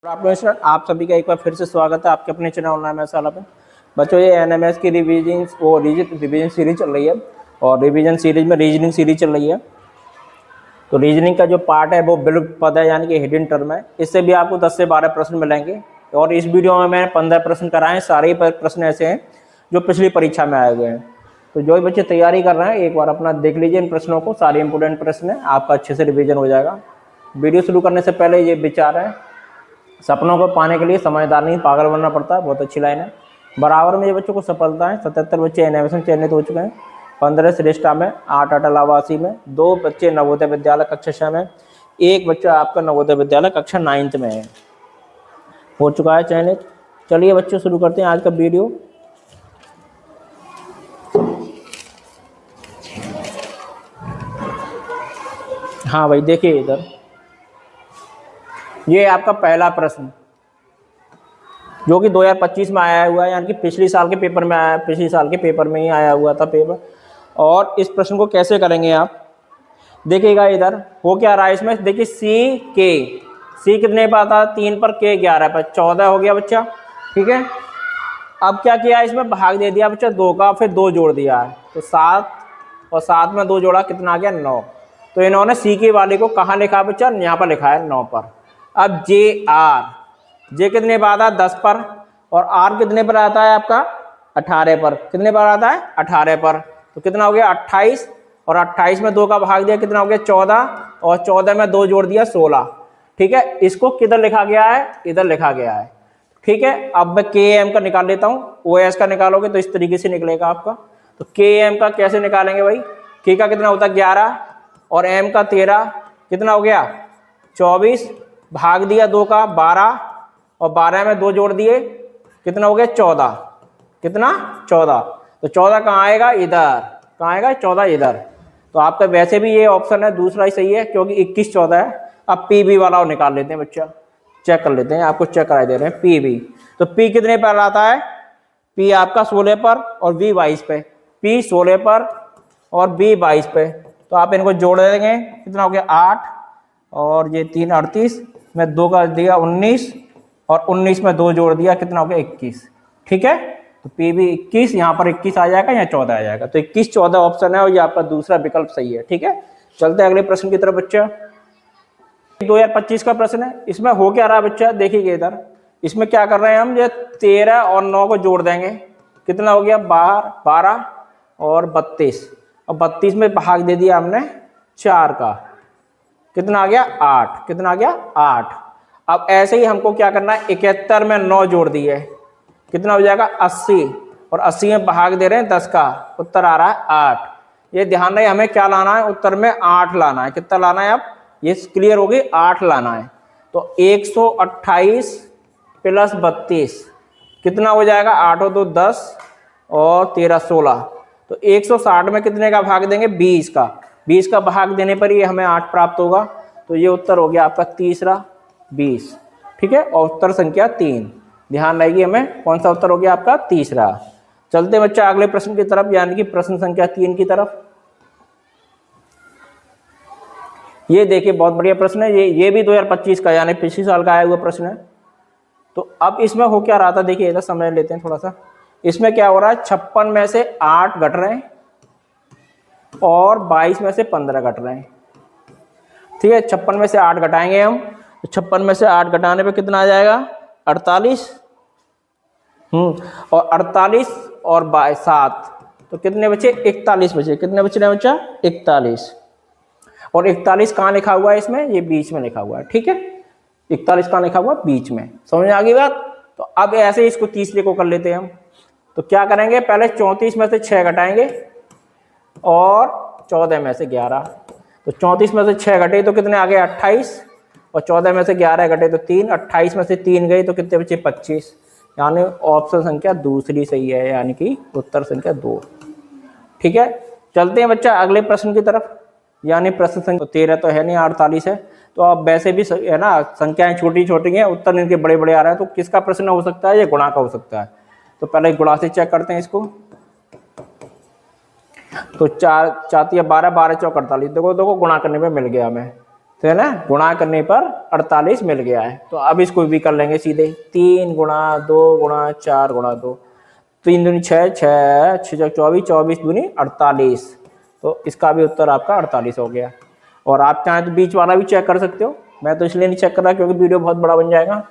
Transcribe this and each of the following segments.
आप सभी का एक बार फिर से स्वागत है आपके अपने चैनल ऑनलाइन मसाला पे। बच्चों, ये एनएमएस की रिवीजन सीरीज चल रही है और रिवीजन सीरीज में रीजनिंग सीरीज चल रही है। तो रीजनिंग का जो पार्ट है वो विलुप्त पद है, यानी कि हिडन टर्म है। इससे भी आपको 10 से 12 प्रश्न मिलेंगे और इस वीडियो में मैंने 15 प्रश्न कराए हैं। सारे ही प्रश्न ऐसे हैं जो पिछली परीक्षा में आए हुए हैं। तो जो भी बच्चे तैयारी कर रहे हैं एक बार अपना देख लीजिए इन प्रश्नों को। सारे इंपोर्टेंट प्रश्न हैं, आपका अच्छे से रिवीजन हो जाएगा। वीडियो शुरू करने से पहले ये विचार है, सपनों को पाने के लिए समझदार नहीं पागल बनना पड़ता है। बहुत अच्छी लाइन है। बराबर में ये बच्चों को सफलताएं 77 बच्चे एनिमेशन चयनित हो चुके हैं, 15 श्रेष्ठा में, 8 अटल आवासी में, 2 बच्चे नवोदय विद्यालय कक्षा 6 में, 1 बच्चा आपका नवोदय विद्यालय कक्षा 9th में है, हो चुका है चयनित। चलिए बच्चों शुरू करते हैं आज का वीडियो। हाँ भाई देखिए इधर, ये आपका पहला प्रश्न जो कि 2025 में आया हुआ है, यानी कि पिछले साल के पेपर में आया, पिछले साल के पेपर में ही आया हुआ था पेपर। और इस प्रश्न को कैसे करेंगे आप देखिएगा। इधर हो क्या रहा है इसमें, देखिए सी कितने पर आता है, 3 पर, के 11 पर, 14 हो गया बच्चा। ठीक है, अब क्या किया इसमें, भाग दे दिया बच्चा 2 का, फिर 2 जोड़ दिया है तो 7 और 7 में 2 जोड़ा कितना आ गया 9। तो इन्होंने सी के वाले को कहाँ लिखा है बच्चा, यहाँ पर लिखा है 9 पर। अब जे कितने पर आता है 10 पर, और आर कितने पर आता है आपका 18 पर। कितने पर आता है 18 पर, तो कितना हो गया 28, और 28 में 2 का भाग दिया कितना हो गया 14, और 14 में 2 जोड़ दिया 16। ठीक है, इसको किधर लिखा गया है, इधर लिखा गया है। ठीक है, अब मैं के एम का निकाल लेता हूँ। ओ एस का निकालोगे तो इस तरीके से निकलेगा आपका। तो के एम का कैसे निकालेंगे भाई, के का कितना होता है 11 और एम का 13, कितना हो गया 24, भाग दिया 2 का 12, और 12 में 2 जोड़ दिए कितना हो गया 14। कितना 14, तो 14 कहाँ आएगा इधर, कहाँ आएगा 14 इधर। तो आपका वैसे भी ये ऑप्शन है दूसरा ही सही है, क्योंकि 21 14 है। अब पी बी वाला निकाल लेते हैं बच्चा, चेक कर लेते हैं, आपको चेक करा दे रहे हैं पी बी। तो पी कितने पर आता है, पी आपका 16 पर और बी 22 पे, पी 16 पर और बी 22 पे। तो आप इनको जोड़ देंगे कितना हो गया 8, और ये 3 38 में 2 का दिया 19, और 19 में 2 जोड़ दिया कितना हो गया 21। ठीक है, तो पी भी 21, यहाँ पर 21 आ जाएगा, यहाँ 14 आ जाएगा। तो 21 14 ऑप्शन है और ये आपका दूसरा विकल्प सही है। ठीक है, चलते हैं अगले प्रश्न की तरफ बच्चा। 2025 का प्रश्न है। इसमें हो क्या रहा है बच्चा, देखिए इधर, इसमें क्या कर रहे हैं हम, ये 13 और 9 को जोड़ देंगे, कितना हो गया 12 और 32, और 32 में भाग दे दिया हमने 4 का, कितना आ गया 8, कितना आ गया 8। अब ऐसे ही हमको क्या करना है, 71 में 9 जोड़ दिए कितना हो जाएगा 80, और 80 में भाग दे रहे हैं 10 का, उत्तर आ रहा है 8। ये ध्यान रहे हमें क्या लाना है, उत्तर में 8 लाना है। कितना लाना है, अब ये क्लियर होगी, 8 लाना है। तो 128 प्लस 32 कितना हो जाएगा, 8 और 2 10 और 13 16। तो 160 में कितने का भाग देंगे 20 का, 20 का भाग देने पर ही हमें 8 प्राप्त होगा। तो ये उत्तर हो गया आपका तीसरा 20। ठीक है, और उत्तर संख्या 3 ध्यान रहेगी हमें, कौन सा उत्तर हो गया आपका तीसरा। चलते बच्चा अगले प्रश्न की तरफ, यानी कि प्रश्न संख्या 3 की तरफ। ये देखिए बहुत बढ़िया प्रश्न है, ये भी 2025 का यानी पिछले साल का आया हुआ प्रश्न है। तो अब इसमें हो क्या रहा था, देखिए इधर समझ लेते हैं थोड़ा सा। इसमें क्या हो रहा है, 56 में से 8 घट रहे हैं और 22 में से 15 घट रहे हैं। ठीक है, 56 में से 8 घटाएंगे हम, तो 56 में से 8 घटाने पे कितना आ जाएगा 48, और 48 और 7 तो कितने बचे 41 बचे। कितने बचे रहे बच्चा 41, और 41 कहाँ लिखा हुआ है इसमें, ये बीच में लिखा हुआ है। ठीक है, 41 कहाँ लिखा हुआ है बीच में, समझ में आ गई बात। तो अब ऐसे ही इसको तीसरे को कर लेते हैं हम। तो क्या करेंगे, पहले 34 में से 6 घटाएंगे और 14 में से 11। तो 34 में से 6 घटे तो कितने आ गए 28, और 14 में से 11 घटे तो 3, 28 में से 3 गए तो कितने बचे 25। यानी ऑप्शन संख्या दूसरी सही है, यानी कि उत्तर संख्या 2। ठीक है, चलते हैं बच्चा अगले प्रश्न की तरफ, यानी प्रश्न संख्या 13 तो है नहीं, 48 है। तो अब वैसे भी है ना, संख्याएं छोटी छोटी हैं, उत्तर इनके बड़े बड़े आ रहे हैं। तो किसका प्रश्न हो सकता है, ये गुणा का हो सकता है। तो पहले गुणा से चेक करते हैं इसको। तो 4 4 12 12 चौक 48, देखो गुणा करने में मिल गया हमें तो है ना, गुणा करने पर 48 मिल गया है। तो अब इसको भी कर लेंगे सीधे, 3 गुणा 2 गुणा 4 गुणा 2, 3 दूनी 6, 6 6 24, 24 दूनी 48। तो इसका भी उत्तर आपका 48 हो गया। और आप चाहें तो बीच वाला भी चेक कर सकते हो, मैं तो इसलिए नहीं चेक कर रहा क्योंकि वीडियो बहुत बड़ा बन जाएगा।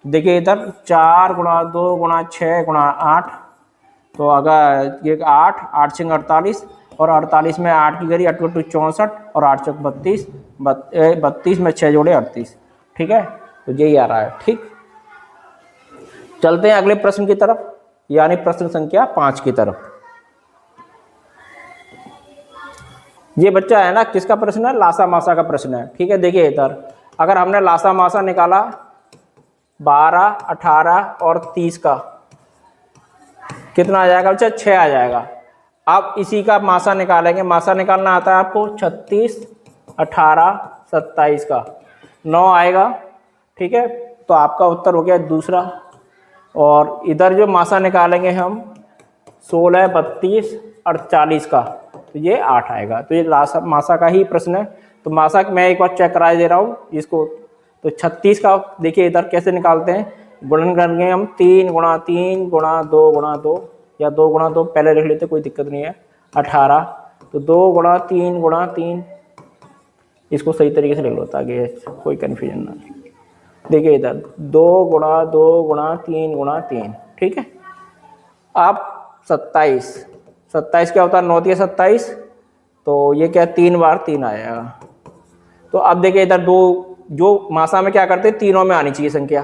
देखिए इधर 4 गुणा 2 गुणा 6 गुणा 8, तो अगर ये 8 8 6 48, और 48 में 8 की करी 8 2 64, और 8 चौक 32, 32 में 6 जोड़े 38। ठीक है, तो यही आ रहा है। ठीक, चलते हैं अगले प्रश्न की तरफ, यानी प्रश्न संख्या 5 की तरफ। ये बच्चा है ना, किसका प्रश्न है? लासा मासा का प्रश्न है। ठीक है, देखिए इधर अगर हमने लासा मासा निकाला 12 18 और 30 का, कितना आ जाएगा बच्चा? 6 आ जाएगा। अब इसी का मासा निकालेंगे, मासा निकालना आता है आपको, 36 18 27 का 9 आएगा। ठीक है, तो आपका उत्तर हो गया दूसरा। और इधर जो मासा निकालेंगे हम 16 32 और 40 का, तो ये 8 आएगा। तो ये लासा मासा का ही प्रश्न है। तो मासा मैं एक बार चेक करा दे रहा हूँ इसको। तो 36 का देखिए इधर कैसे निकालते हैं, गुणन करेंगे हम 3 गुणा 3 गुणा 2 गुणा 2, या 2 गुणा 2 पहले लिख लेते, कोई दिक्कत नहीं है। 18, तो 2 गुणा 3 गुणा 3, इसको सही तरीके से लिख लो ताकि कोई कन्फ्यूजन ना। देखिए इधर 2 गुणा 2 गुणा 3 गुणा 3। ठीक है, अब 27, 27 क्या होता है? 9 × 27, तो ये क्या 3 बार 3 आएगा। तो अब देखिए इधर दो, जो मासा में क्या करते हैं, तीनों में आनी चाहिए संख्या।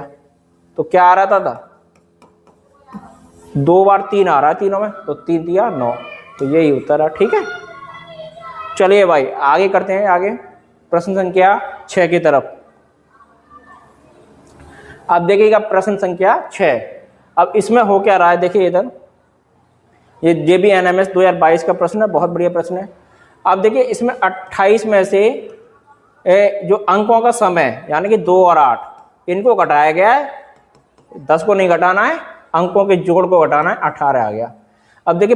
तो क्या आ रहा था 2 बार 3 आ रहा है तीनों में, तो 3 दिया 9, तो यही उत्तर है। ठीक है, चलिए भाई आगे करते हैं, आगे प्रश्न संख्या 6 की तरफ। अब देखिएगा प्रश्न संख्या 6। अब इसमें हो क्या रहा है, देखिए इधर ये JBNMS 2022 का प्रश्न है, बहुत बढ़िया प्रश्न है। अब देखिए इसमें 28 में से जो अंकों का समय यानी कि 2 और 8 इनको घटाया गया है, 10 को नहीं घटाना है, अंकों के जोड़ को घटाना है, 18 आ गया। अब देखिए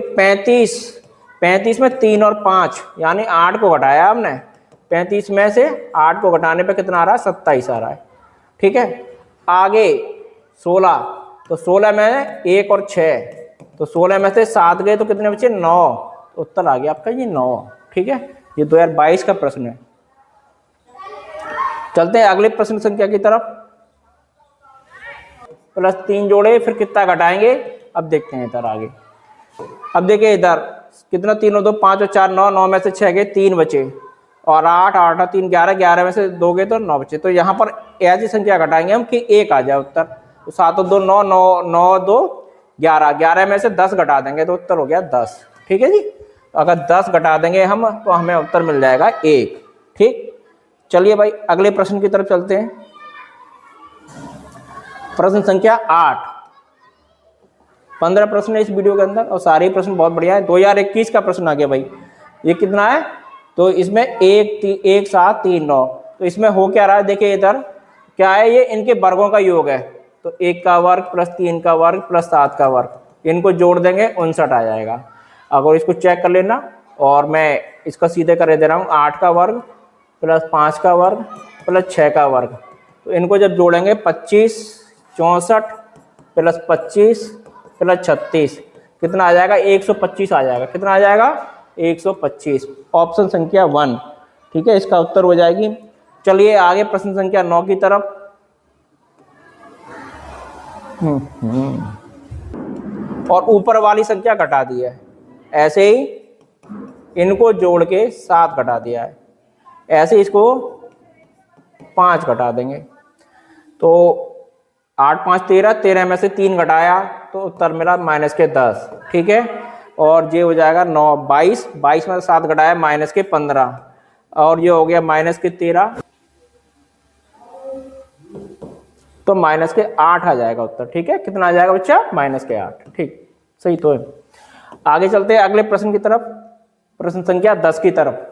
35 में 3 और 5 यानी 8 को घटाया हमने, 35 में से 8 को घटाने पे कितना आ रहा है? 27 आ रहा है। ठीक है, आगे 16, तो 16 में 1 और 6, तो 16 में से 7 गए तो कितने बचे? 9, तो उत्तर आ गया आपका ये 9। ठीक है, ये 2022 का प्रश्न है। चलते हैं अगले प्रश्न संख्या की तरफ। +3 जोड़े फिर कितना घटाएंगे, अब देखते हैं इधर आगे। अब देखिए इधर कितना, 3 और 2 5 और 4 9, 9 में से 6 गए, 3 बचे, और 8 8 और 3 11, 11 में से 2 गए तो 9 बचे। तो यहाँ पर ऐसी संख्या घटाएंगे हम कि 1 आ जाए उत्तर। तो 7 और 2 9, 9 9 2 11, 11 में से 10 घटा देंगे तो उत्तर हो गया 10। ठीक है जी, तो अगर 10 घटा देंगे हम तो हमें उत्तर मिल जाएगा 1। ठीक, चलिए भाई अगले प्रश्न की तरफ चलते हैं। प्रश्न संख्या 8। 15 प्रश्न है इस वीडियो के अंदर और सारे प्रश्न बहुत बढ़िया है। 2021 का प्रश्न आ गया भाई। ये कितना है? तो इसमें 1 7 3 9, तो इसमें हो क्या रहा है, देखिए इधर क्या है, ये इनके वर्गों का योग है। तो 1 का वर्ग प्लस 3 का वर्ग प्लस 7 का वर्ग, इनको जोड़ देंगे 59 आ जाएगा। अगर इसको चेक कर लेना, और मैं इसका सीधे कर दे रहा हूँ, 8 का वर्ग प्लस 5 का वर्ग प्लस 6 का वर्ग, तो इनको जब जोड़ेंगे 25 64 प्लस 25 प्लस 36 कितना आ जाएगा? 125 आ जाएगा। कितना आ जाएगा? 125। ऑप्शन संख्या 1। ठीक है, इसका उत्तर हो जाएगी। चलिए आगे प्रश्न संख्या 9 की तरफ। और ऊपर वाली संख्या घटा दी है, ऐसे ही इनको जोड़ के 7 घटा दिया है, ऐसे इसको 5 घटा देंगे। तो 8 5 13, 13 में से 3 घटाया तो उत्तर मिला -10। ठीक है, और ये हो जाएगा 9 22, 22 में से 7 घटाया -15, और ये हो गया -13, तो -8 आ जाएगा उत्तर। ठीक है, कितना आ जाएगा बच्चा? -8। ठीक, सही तो है। आगे चलते हैं अगले प्रश्न की तरफ, प्रश्न संख्या 10 की तरफ।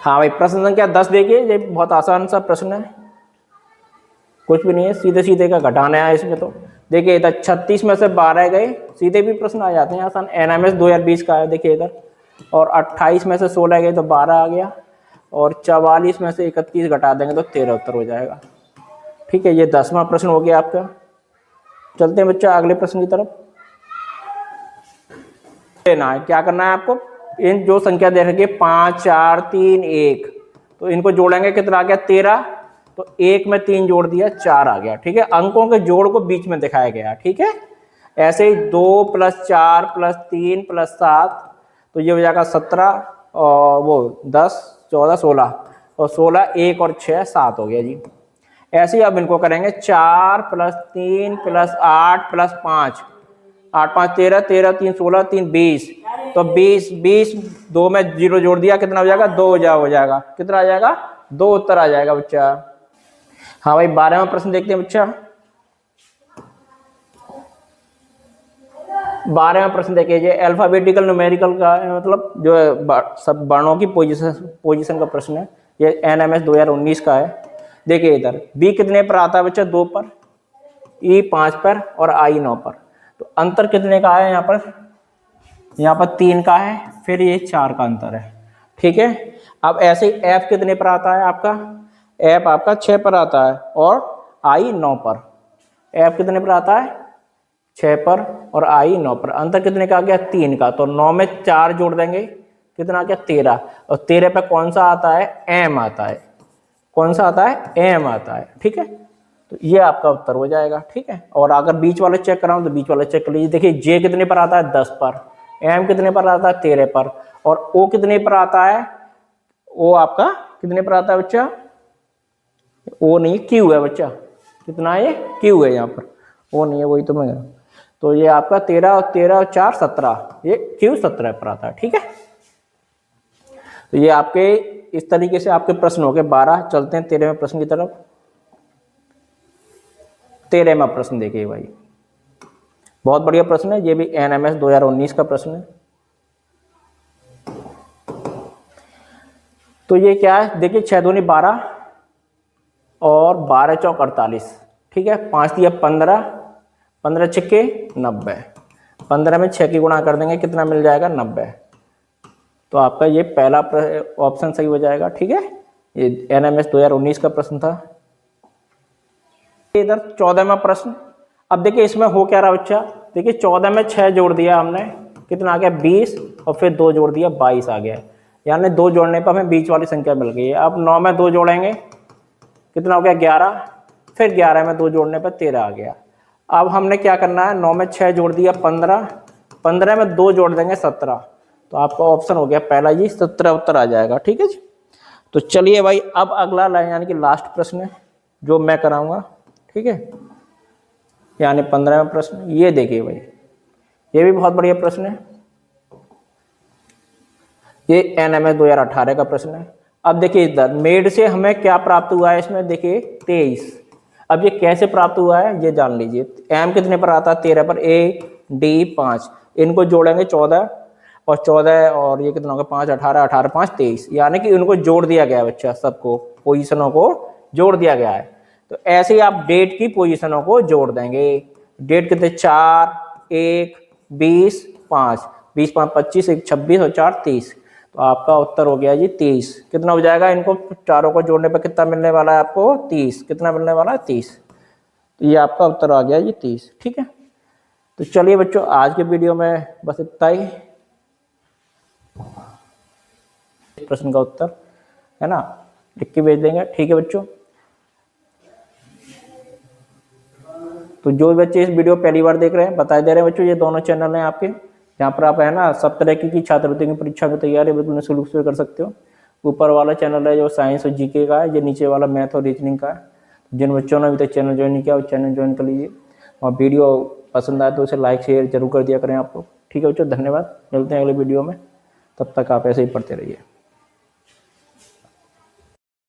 हाँ भाई, प्रश्न संख्या 10 देखिए, ये बहुत आसान सा प्रश्न है, कुछ भी नहीं है, सीधे सीधे का घटाना है इसमें। तो देखिए इधर 36 में से 12 गए, सीधे भी प्रश्न आ जाते हैं आसान। NMS 2020 का है, देखिए इधर। और 28 में से 16 गए तो 12 आ गया, और 44 में से 31 घटा देंगे तो 13 उत्तर हो जाएगा। ठीक है, ये 10वां प्रश्न हो गया आपका। चलते हैं बच्चा अगले प्रश्न की तरफ। लेना है, क्या करना है आपको, इन जो संख्या दे रखी है 5 4 3 1, तो इनको जोड़ेंगे, कितना आ गया 13, तो 1 में 3 जोड़ दिया 4 आ गया। ठीक है, अंकों के जोड़ को बीच में दिखाया गया। ठीक है, ऐसे ही 2 + 4 + 3 + 7, तो ये हो जाएगा 17 और वो 10 14 16 और 16 1 और 6 7 हो गया जी। ऐसे ही अब इनको करेंगे 4 + 3 + 8 + 5, 8 5 13, 13 3 16, 3 20, तो 20 20 2 में 0 जोड़ दिया, कितना हो जाएगा 2 हो जाएगा। कितना आ जाएगा 2 उत्तर आ जाएगा बच्चा। हाँ भाई 12वां प्रश्न देखते हैं बच्चा। 12वां प्रश्न देखिए, अल्फाबेटिकल न्यूमेरिकल का मतलब जो सब वर्णों की पोजीशन का प्रश्न है। ये NMS 2019 का है। देखिए इधर बी कितने पर आता है बच्चा, 2 पर, ई 5 पर और आई 9 पर। तो अंतर कितने का है यहाँ पर 3 का है, फिर ये 4 का अंतर है। ठीक है, अब ऐसे ही एफ कितने पर आता है आपका, एफ आपका 6 पर आता है और आई 9 पर। एफ कितने पर आता है 6 पर और आई 9 पर। अंतर कितने का आ गया 3 का, तो 9 में 4 जोड़ देंगे, कितना आ गया 13, और 13 पे कौन सा आता है, एम आता है। कौन सा आता है, एम आता है। ठीक है, तो ये आपका उत्तर हो जाएगा। ठीक है, और अगर बीच वाले चेक कराऊं तो बीच वाले चेक कर लीजिए। देखिए जे कितने पर आता है 10 पर, एम कितने पर आता है 13 पर, और ओ कितने पर आता है, ओ आपका कितने पर आता है बच्चा, ओ नहीं क्यू है बच्चा, कितना है क्यू है यहाँ पर, ओ नहीं है, वही तो मैं, तो ये आपका 13 और 13 और 4 17, ये क्यू 17 पर आता है। ठीक है, तो ये आपके इस तरीके से आपके प्रश्न हो गए 12। चलते हैं 13वें प्रश्न की तरफ। 13वां प्रश्न देखिए भाई, बहुत बढ़िया प्रश्न है, ये भी NMS 2019 का प्रश्न है। तो ये क्या है, देखिए 6 दूनी 12 और 12 चौक 48। ठीक है, 5 दिया 15, 15 छक्के 90, 15 में 6 की गुणा कर देंगे, कितना मिल जाएगा 90। तो आपका ये पहला ऑप्शन सही हो जाएगा। ठीक है, ये NMS 2019 का प्रश्न था। इधर 14वां प्रश्न। अब देखिए इसमें हो क्या रहा बच्चा, देखिए 14 में 6 जोड़ दिया हमने, कितना आ गया 20, और फिर 2 जोड़ दिया 22 आ गया, यानी 2 जोड़ने पर हमें बीच वाली संख्या मिल गई है। अब 9 में 2 जोड़ेंगे, कितना हो गया 11, फिर 11 में 2 जोड़ने पर 13 आ गया। अब हमने क्या करना है, 9 में 6 जोड़ दिया 15, 15 में 2 जोड़ देंगे 17, तो आपका ऑप्शन हो गया पहला जी, 17 उत्तर आ जाएगा। ठीक है जी, तो चलिए भाई अब अगला यानी कि लास्ट प्रश्न है जो मैं कराऊंगा। ठीक है, यानी 15वां प्रश्न। ये देखिए भाई, ये भी बहुत बढ़िया प्रश्न है, ये NMS 2018 का प्रश्न है। अब देखिए इधर मेड से हमें क्या प्राप्त हुआ है, इसमें देखिए 23। अब ये कैसे प्राप्त हुआ है ये जान लीजिए। एम कितने पर आता है 13 पर, ए डी 5, इनको जोड़ेंगे 14 और 14 और ये कितना होगा 5 18 18 5 23, यानी कि इनको जोड़ दिया गया है बच्चा, सबको पोजीशनों को जोड़ दिया गया है। तो ऐसे ही आप डेट की पोजीशनों को जोड़ देंगे। डेट कितने 4 1 20 5, 20 5 25 1 26 और 4 30, तो आपका उत्तर हो गया जी 30। कितना हो जाएगा, इनको चारों को जोड़ने पर कितना मिलने वाला है आपको 30, कितना मिलने वाला है 30, तो ये आपका उत्तर आ गया जी 30। ठीक है, तो चलिए बच्चों आज के वीडियो में बस इतना ही, प्रश्न का उत्तर है ना लिख के भेज देंगे। ठीक है बच्चों, तो जो बच्चे इस वीडियो पहली बार देख रहे हैं बता दे रहे हैं बच्चों, ये दोनों चैनल हैं आपके, जहाँ पर आप है ना सब तरह की छात्रवृत्ति की परीक्षा की तैयारी बिल्कुल निःशुल्क से कर सकते हो। ऊपर वाला चैनल है जो साइंस और जीके का है, ये नीचे वाला मैथ और रीजनिंग का है। जिन बच्चों ने अभी तक चैनल ज्वाइन नहीं किया वो चैनल ज्वाइन कर लीजिए, और वीडियो पसंद आए तो उसे लाइक शेयर जरूर कर दिया करें आप लोग। ठीक है बच्चों, धन्यवाद, मिलते हैं अगले वीडियो में, तब तक आप ऐसे ही पढ़ते रहिए।